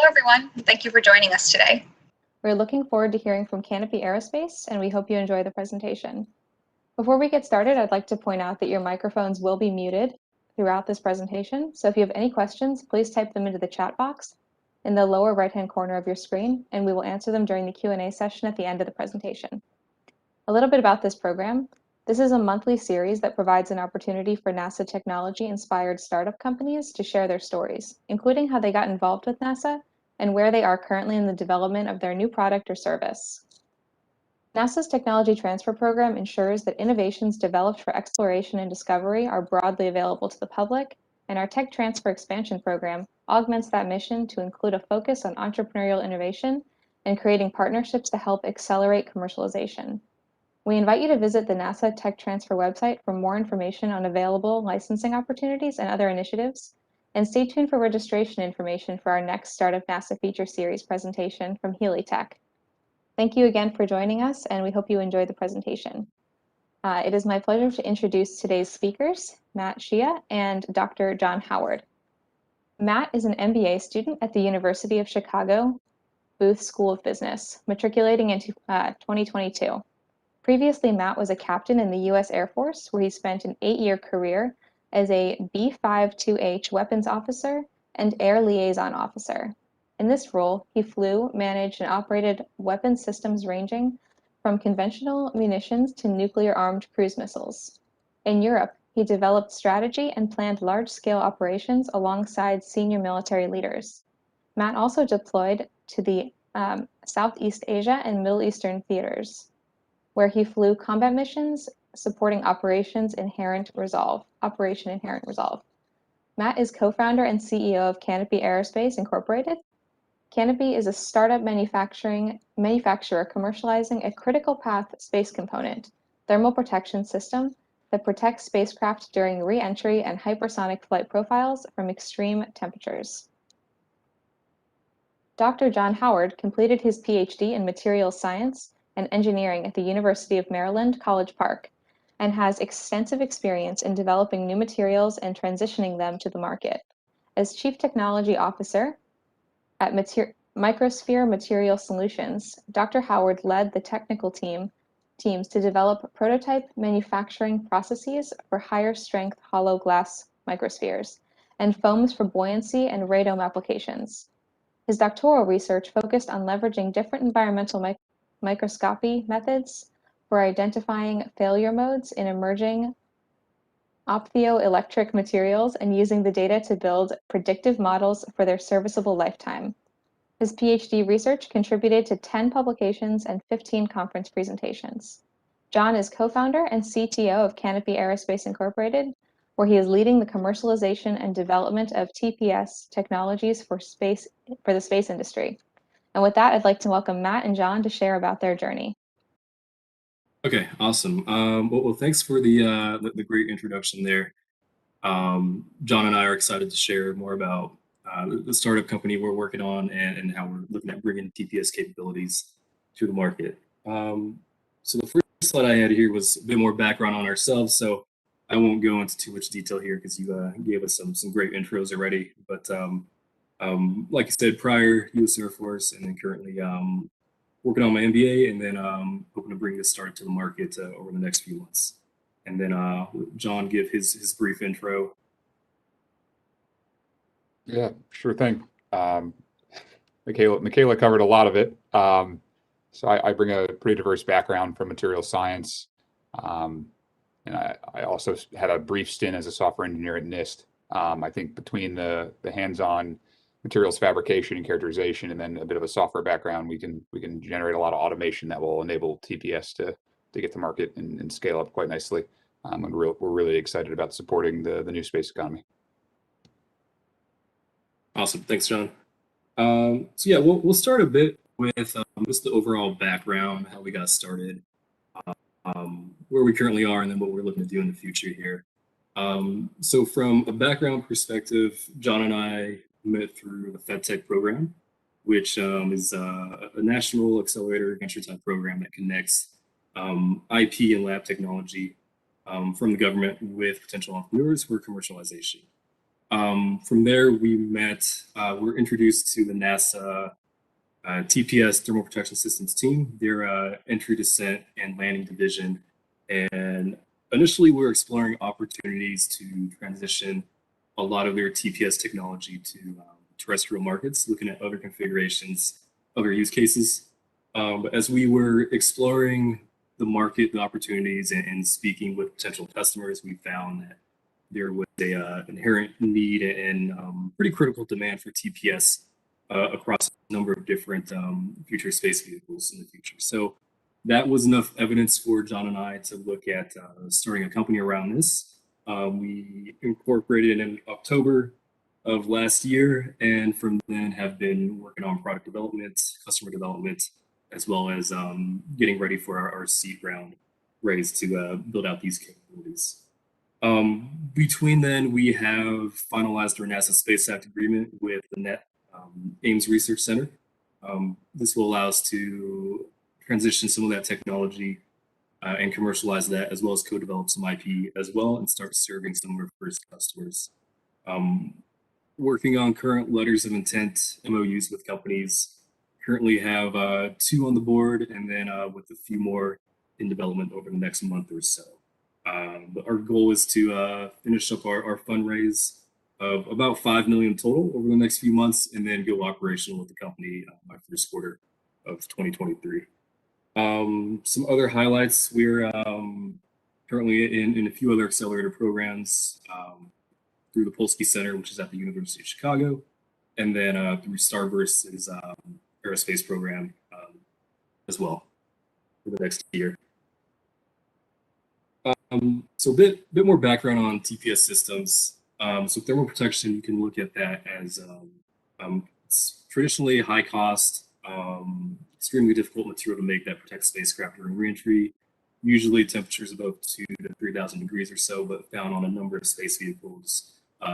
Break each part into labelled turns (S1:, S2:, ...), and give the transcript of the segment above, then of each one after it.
S1: Hello, everyone. Thank you for joining us today.
S2: We're looking forward to hearing from Canopy Aerospace, and we hope you enjoy the presentation. Before we get started, I'd like to point out that your microphones will be muted throughout this presentation, so if you have any questions, please type them into the chat box in the lower right-hand corner of your screen, and we will answer them during the Q&A session at the end of the presentation. A little bit about this program. This is a monthly series that provides an opportunity for NASA technology-inspired startup companies to share their stories, including how they got involved with NASA and where they are currently in the development of their new product or service. NASA's Technology Transfer Program ensures that innovations developed for exploration and discovery are broadly available to the public, and our Tech Transfer Expansion Program augments that mission to include a focus on entrepreneurial innovation and creating partnerships to help accelerate commercialization. We invite you to visit the NASA Tech Transfer website for more information on available licensing opportunities and other initiatives, and stay tuned for registration information for our next Startup NASA Feature Series presentation from Healy Tech. Thank you again for joining us, and we hope you enjoy the presentation. It is my pleasure to introduce today's speakers, Matt Shia and Dr. John Howard. Matt is an MBA student at the University of Chicago Booth School of Business, matriculating in 2022. Previously, Matt was a captain in the U.S. Air Force, where he spent an 8-year career as a B-52H weapons officer and air liaison officer. In this role, he flew, managed, and operated weapons systems ranging from conventional munitions to nuclear-armed cruise missiles. In Europe, he developed strategy and planned large-scale operations alongside senior military leaders. Matt also deployed to the Southeast Asia and Middle Eastern theaters, where he flew combat missions supporting Operation Inherent Resolve. Matt is co-founder and CEO of Canopy Aerospace Incorporated. Canopy is a startup manufacturer commercializing a critical path space component, thermal protection system that protects spacecraft during re-entry and hypersonic flight profiles from extreme temperatures. Dr. John Howard completed his PhD in materials science and engineering at the University of Maryland, College Park, and has extensive experience in developing new materials and transitioning them to the market. As Chief Technology Officer at Microsphere Material Solutions, Dr. Howard led the technical teams to develop prototype manufacturing processes for higher strength hollow glass microspheres and foams for buoyancy and radome applications. His doctoral research focused on leveraging different environmental microscopy methods for identifying failure modes in emerging optoelectric materials and using the data to build predictive models for their serviceable lifetime. His PhD research contributed to 10 publications and 15 conference presentations. John is co-founder and CTO of Canopy Aerospace Incorporated, where he is leading the commercialization and development of TPS technologies for the space industry. And with that, I'd like to welcome Matt and John to share about their journey.
S3: Okay, awesome. Well, thanks for the great introduction there. John and I are excited to share more about the startup company we're working on and how we're looking at bringing TPS capabilities to the market. So the first slide I had here was a bit more background on ourselves, so I won't go into too much detail here because you gave us some great intros already. But like you said, prior U.S. Air Force, and then currently working on my MBA, and then hoping to bring this startup to the market over the next few months. And then John give his brief intro.
S4: Yeah, sure thing. Michaela covered a lot of it. So I bring a pretty diverse background from material science. And I also had a brief stint as a software engineer at NIST. I think between the hands-on materials fabrication and characterization, and then a bit of a software background, we can generate a lot of automation that will enable TPS to get to market and scale up quite nicely. And we're really excited about supporting the new space economy.
S3: Awesome, thanks, John. So yeah, we'll start a bit with just the overall background, how we got started, where we currently are, and then what we're looking to do in the future here. So from a background perspective, John and I met through the FedTech program, which is a national accelerator venture type program that connects IP and lab technology from the government with potential entrepreneurs for commercialization. From there, we're introduced to the NASA TPS Thermal Protection Systems team, their entry, descent, and landing division. And initially, we're exploring opportunities to transition a lot of their TPS technology to terrestrial markets, looking at other configurations, other use cases. But as we were exploring the market, the opportunities, and speaking with potential customers, we found that there was a inherent need and pretty critical demand for TPS across a number of different future space vehicles in the future. So that was enough evidence for John and I to look at starting a company around this. We incorporated in October of last year, and from then have been working on product development, customer development, as well as getting ready for our seed round raise to build out these capabilities. Between then, we have finalized our NASA Space Act agreement with the NET Ames Research Center. This will allow us to transition some of that technology and commercialize that, as well as co-develop some IP as well, and start serving some of our first customers. Working on current letters of intent, MOUs with companies. Currently have 2 on the board, and then with a few more in development over the next month or so. But our goal is to finish up our fundraise of about 5 million total over the next few months, and then go operational with the company by first quarter of 2023. Some other highlights: we're currently in a few other accelerator programs through the Polsky Center, which is at the University of Chicago, and then through Starburst's aerospace program as well for the next year. So a bit more background on TPS systems. So thermal protection, you can look at that as it's traditionally high cost, extremely difficult material to make that protects spacecraft during reentry. Usually temperatures above 2,000 to 3,000 degrees or so, but found on a number of space vehicles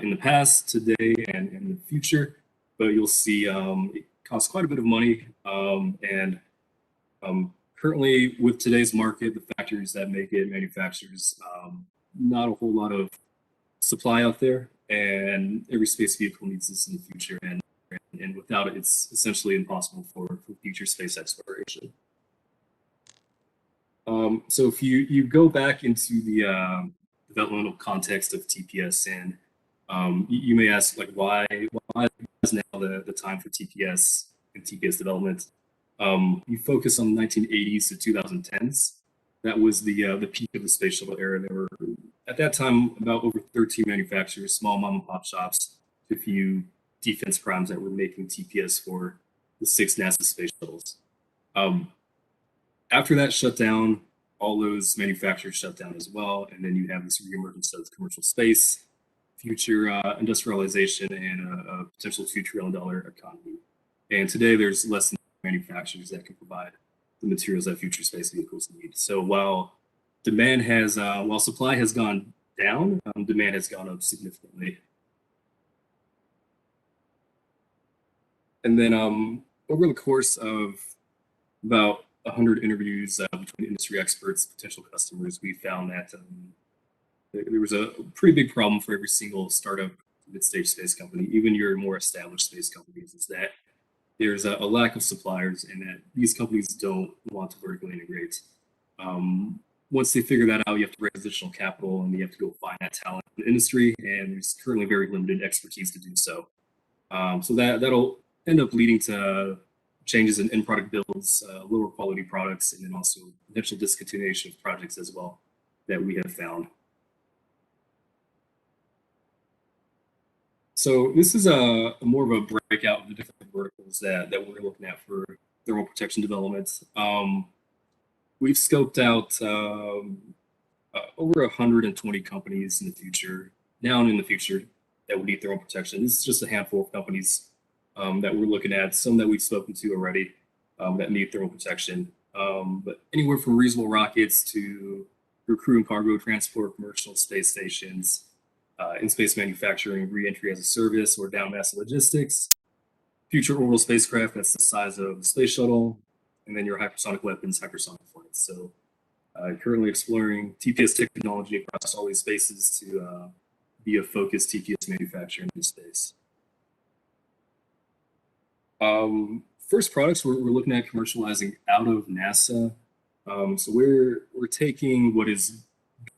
S3: in the past, today, and in the future. But you'll see it costs quite a bit of money, and currently, with today's market, the factories that make it, manufacturers, not a whole lot of supply out there, and every space vehicle needs this in the future, and without it, it's essentially impossible for future space exploration. So if you go back into the developmental context of TPS, and you may ask, like, why is now the time for TPS and TPS development? You focus on the 1980s to 2010s. That was the peak of the space shuttle era. There were, at that time, about over 13 manufacturers, small mom and pop shops, a few defense primes that were making TPS for the 6 NASA space shuttles. After that shut down, all those manufacturers shut down as well, and then you have this reemergence of commercial space, future industrialization, and a potential $2 trillion economy. And today, there's less than manufacturers that can provide the materials that future space vehicles need. So while supply has gone down, demand has gone up significantly. And then over the course of about 100 interviews between industry experts, potential customers, we found that there was a pretty big problem for every single startup mid-stage space company, even your more established space companies, is that there's a lack of suppliers, and that these companies don't want to vertically integrate. Once they figure that out, you have to raise additional capital, and you have to go find that talent in the industry, and there's currently very limited expertise to do so. So that'll end up leading to changes in product builds, lower quality products, and then also potential discontinuation of projects as well that we have found. So this is a more of a breakout of the different verticals that we're looking at for thermal protection development. We've scoped out over 120 companies in the future, that would need thermal protection. This is just a handful of companies that we're looking at, some that we've spoken to already that need thermal protection. But anywhere from reasonable rockets to crew and cargo transport, commercial space stations, in-space manufacturing, re-entry as a service, or down mass logistics, future orbital spacecraft that's the size of the space shuttle, and then your hypersonic weapons, hypersonic flights. So currently exploring TPS technology across all these spaces to be a focused TPS manufacturer in this space. First products we're looking at commercializing out of NASA. So we're taking what is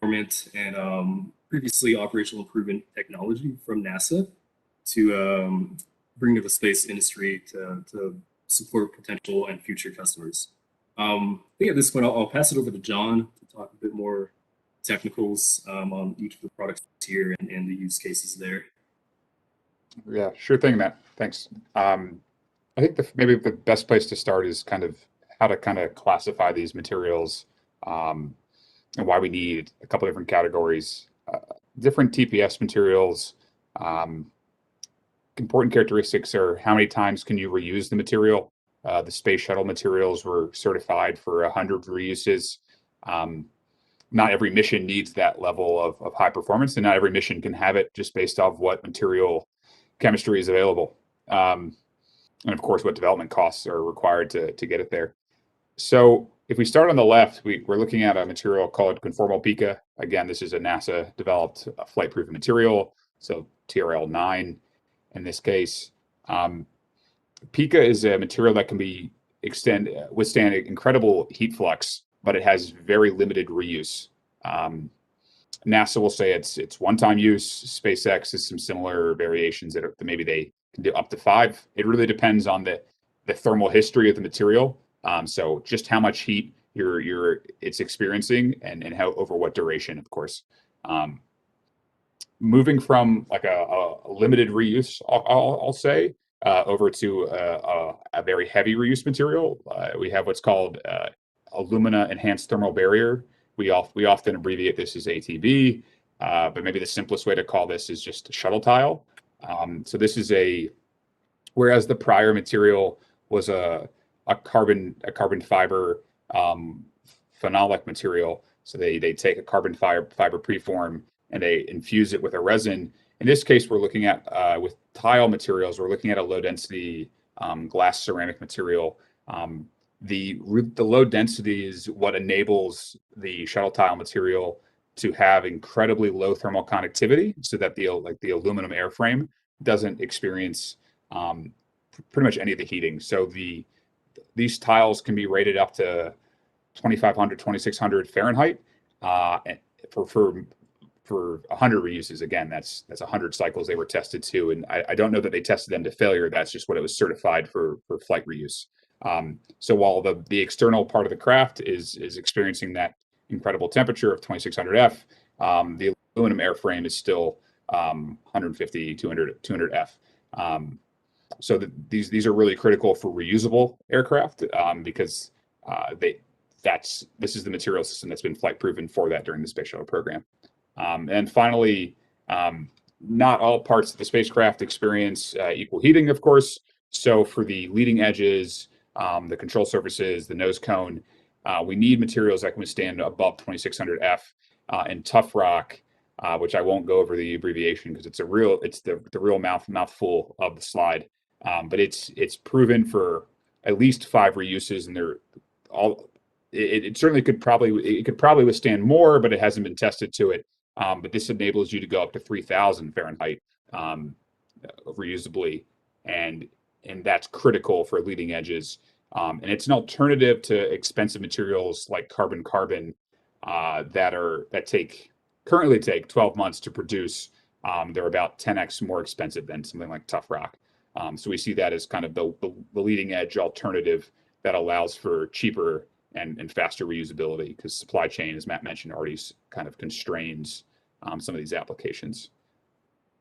S3: dormant and previously operational improvement technology from NASA to bring to the space industry to support potential and future customers. I think at this point I'll pass it over to John to talk a bit more technicals on each of the products here and the use cases there.
S4: Yeah, sure thing, Matt. Thanks. I think maybe the best place to start is kind of how to kind of classify these materials and why we need a couple different categories. Different TPS materials, important characteristics are how many times can you reuse the material. The space shuttle materials were certified for 100 reuses. Not every mission needs that level of high performance, and not every mission can have it just based off what material chemistry is available. And of course, what development costs are required to get it there. So if we start on the left, we're looking at a material called conformal pica. Again, this is a NASA-developed flight-proven material, so TRL-9 in this case. Pica is a material that can withstand incredible heat flux, but it has very limited reuse. NASA will say it's one-time use. SpaceX has some similar variations that maybe they can do up to 5. It really depends on the thermal history of the material. So just how much heat it's experiencing and how over what duration, of course. Moving from like a limited reuse, I'll say, over to a very heavy reuse material. We have what's called alumina enhanced thermal barrier. We often abbreviate this as ATB, but maybe the simplest way to call this is just shuttle tile. So this is whereas the prior material was a carbon fiber phenolic material. So they take a carbon fiber preform and they infuse it with a resin. In this case, we're looking at with tile materials, we're looking at a low density glass ceramic material. The low density is what enables the shuttle tile material to have incredibly low thermal conductivity, so that the aluminum airframe doesn't experience pretty much any of the heating. So these tiles can be rated up to 2,500, 2,600 Fahrenheit for 100 reuses. Again, that's 100 cycles they were tested to, and I don't know that they tested them to failure. That's just what it was certified for flight reuse. So while the external part of the craft is experiencing that incredible temperature of 2600 F, the aluminum airframe is still 150, 200 F. So these are really critical for reusable aircraft because this is the material system that's been flight proven for that during the space shuttle program. And finally, not all parts of the spacecraft experience equal heating, of course. So for the leading edges, the control surfaces, the nose cone, we need materials that can withstand above 2600 F. And tough rock, which I won't go over the abbreviation because it's the real mouthful of the slide. But it's proven for at least 5 reuses, and they're all. It certainly could probably withstand more, but it hasn't been tested to it. But this enables you to go up to 3,000 Fahrenheit reusably, and that's critical for leading edges. And it's an alternative to expensive materials like carbon that currently take 12 months to produce. They're about 10x more expensive than something like tough rock. So we see that as kind of the leading edge alternative that allows for cheaper and faster reusability, because supply chain, as Matt mentioned, already kind of constrains some of these applications.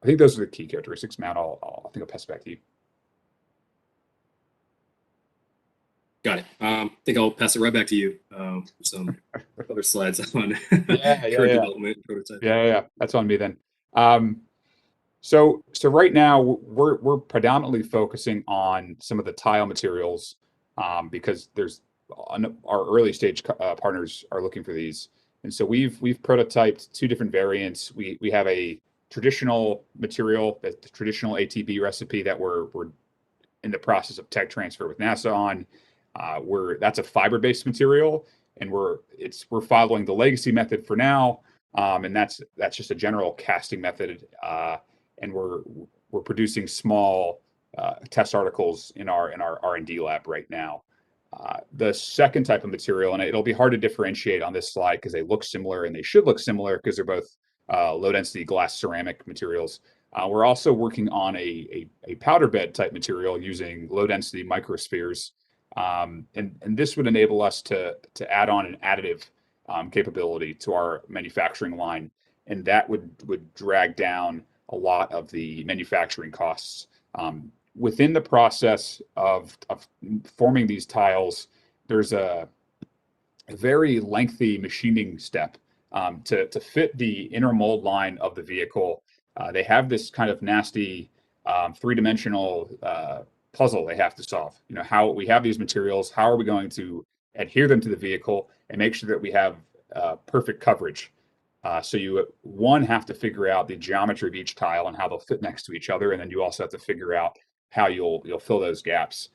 S4: I think those are the key characteristics. Matt, I think I'll pass it back to you.
S3: Got it. I think I'll pass it right back to you for some other slides on current development prototype.
S4: Yeah, that's on me then. So right now we're predominantly focusing on some of the tile materials because our early stage partners are looking for these, and so we've prototyped 2 different variants. We have a traditional material, the traditional ATB recipe that we're in the process of tech transfer with NASA on. That's a fiber-based material, and we're following the legacy method for now. And that's just a general casting method. And we're producing small test articles in our R&D lab right now. The second type of material, and it'll be hard to differentiate on this slide because they look similar and they should look similar because they're both low density glass ceramic materials. We're also working on a powder bed type material using low density microspheres. And this would enable us to add on an additive capability to our manufacturing line. And that would drag down a lot of the manufacturing costs. Within the process of forming these tiles, there's a very lengthy machining step to fit the inner mold line of the vehicle. They have this kind of nasty three-dimensional puzzle they have to solve. You know, how we have these materials, how are we going to adhere them to the vehicle and make sure that we have perfect coverage. So you have to figure out the geometry of each tile and how they'll fit next to each other, and then you also have to figure out how you'll fill those gaps.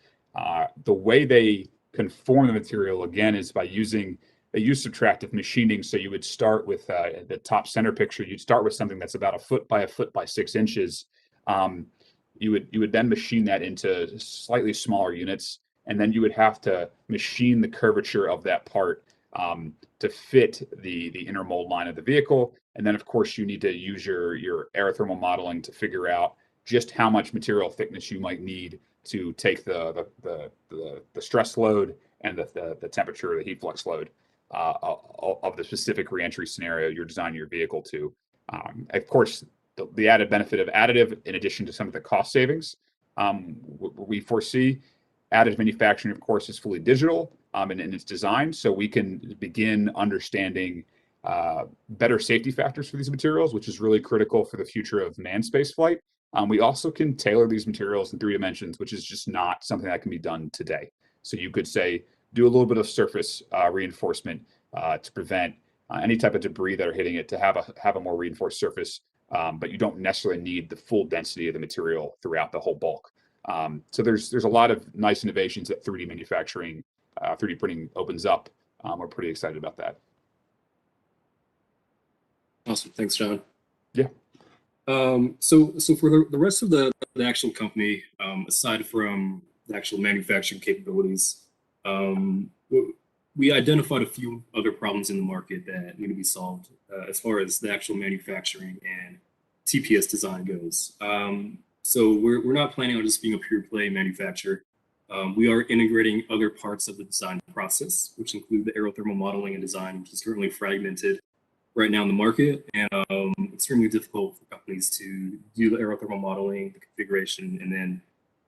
S4: The way they conform the material again is by using subtractive machining. So you would start with the top center picture. You'd start with something that's about 1 foot by 1 foot by 6 inches. You would then machine that into slightly smaller units, and then you would have to machine the curvature of that part to fit the inner mold line of the vehicle. And then, of course, you need to use your aerothermal modeling to figure out just how much material thickness you might need to take the stress load and the temperature, the heat flux load of the specific reentry scenario you're designing your vehicle to. Of course, the added benefit of additive, in addition to some of the cost savings, we foresee additive manufacturing, of course, is fully digital in its design, so we can begin understanding better safety factors for these materials, which is really critical for the future of manned space flight. We also can tailor these materials in 3 dimensions, which is just not something that can be done today. So you could say, do a little bit of surface reinforcement to prevent any type of debris that are hitting it, to have a more reinforced surface, but you don't necessarily need the full density of the material throughout the whole bulk. So there's a lot of nice innovations that 3D manufacturing, 3D printing opens up. We're pretty excited about that.
S3: Awesome. Thanks, John.
S4: Yeah.
S3: So for the rest of the actual company, aside from the actual manufacturing capabilities, we identified a few other problems in the market that need to be solved as far as the actual manufacturing and TPS design goes. So we're not planning on just being a pure play manufacturer. We are integrating other parts of the design process, which include the aerothermal modeling and design, which is currently fragmented right now in the market, and extremely difficult for companies to do the aerothermal modeling, the configuration, and then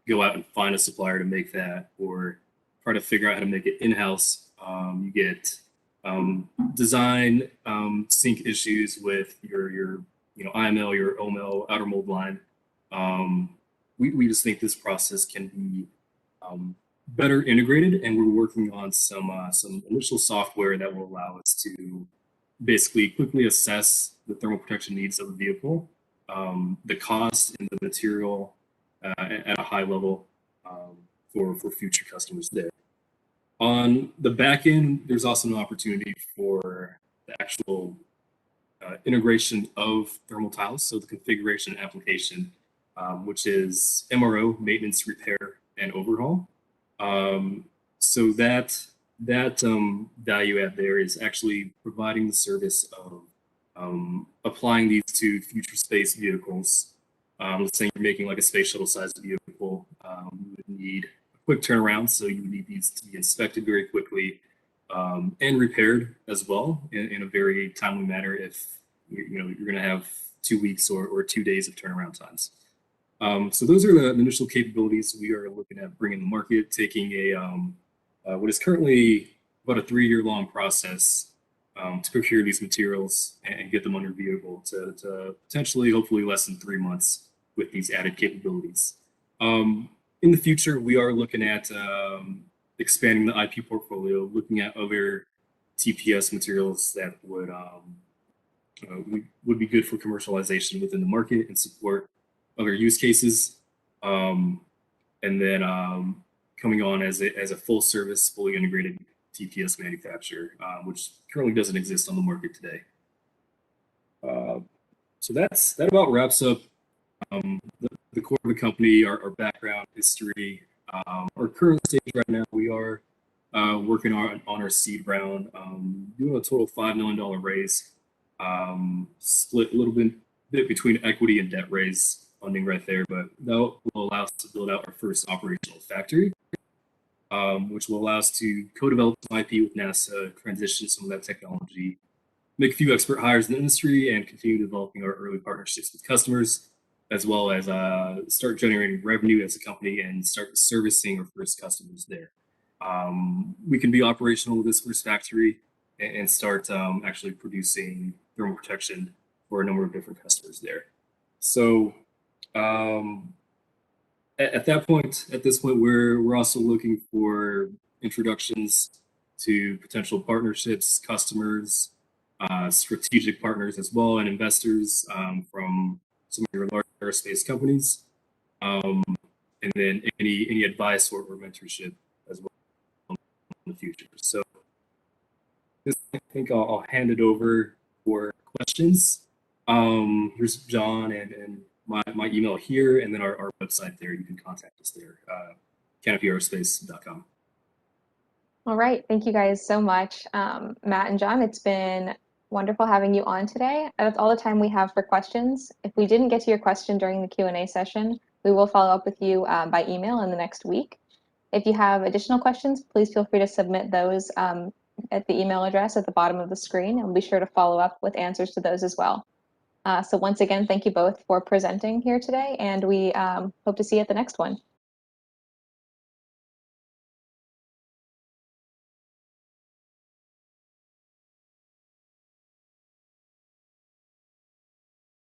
S3: go out and find a supplier to make that, or try to figure out how to make it in-house. You get design sync issues with your IML, your OML, outer mold line. We just think this process can be better integrated, and we're working on some initial software that will allow us to basically quickly assess the thermal protection needs of the vehicle, the cost and the material at a high level for future customers there. On the back end, there's also an opportunity for the actual integration of thermal tiles, so the configuration and application, which is MRO, maintenance, repair, and overhaul. So that value add there is actually providing the service of applying these to future space vehicles. Let's say you're making like a space shuttle sized vehicle, you would need a quick turnaround, so you would need these to be inspected very quickly and repaired as well in a very timely manner if you're going to have 2 weeks or 2 days of turnaround times. So those are the initial capabilities we are looking at bringing to market, taking what is currently about a 3-year-long process to procure these materials and get them on your vehicle to potentially, hopefully, less than 3 months with these added capabilities. In the future, we are looking at expanding the IP portfolio, looking at other TPS materials that would be good for commercialization within the market and support other use cases, and then coming on as a full service, fully integrated TPS manufacturer, which currently doesn't exist on the market today. So that about wraps up the core of the company, our background, history, our current stage right now. We are working on our seed round, doing a total $5 million raise, split a little bit between equity and debt raise funding right there, but that will allow us to build out our first operational factory, which will allow us to co-develop some IP with NASA, transition some of that technology, make a few expert hires in the industry, and continue developing our early partnerships with customers, as well as start generating revenue as a company and start servicing our first customers there. We can be operational with this first factory and start actually producing thermal protection for a number of different customers there. So at this point, we're also looking for introductions to potential partnerships, customers, strategic partners as well, and investors from some of your large aerospace companies, and then any advice or mentorship as well in the future. So I think I'll hand it over for questions. Here's John and my email here, and then our website there. You can contact us there, canopyaerospace.com.
S2: All right, thank you guys so much, Matt and John. It's been wonderful having you on today. That's all the time we have for questions. If we didn't get to your question during the Q&A session, we will follow up with you by email in the next week. If you have additional questions, please feel free to submit those at the email address at the bottom of the screen, and we'll be sure to follow up with answers to those as well. So once again, thank you both for presenting here today, and we hope to see you at the next one.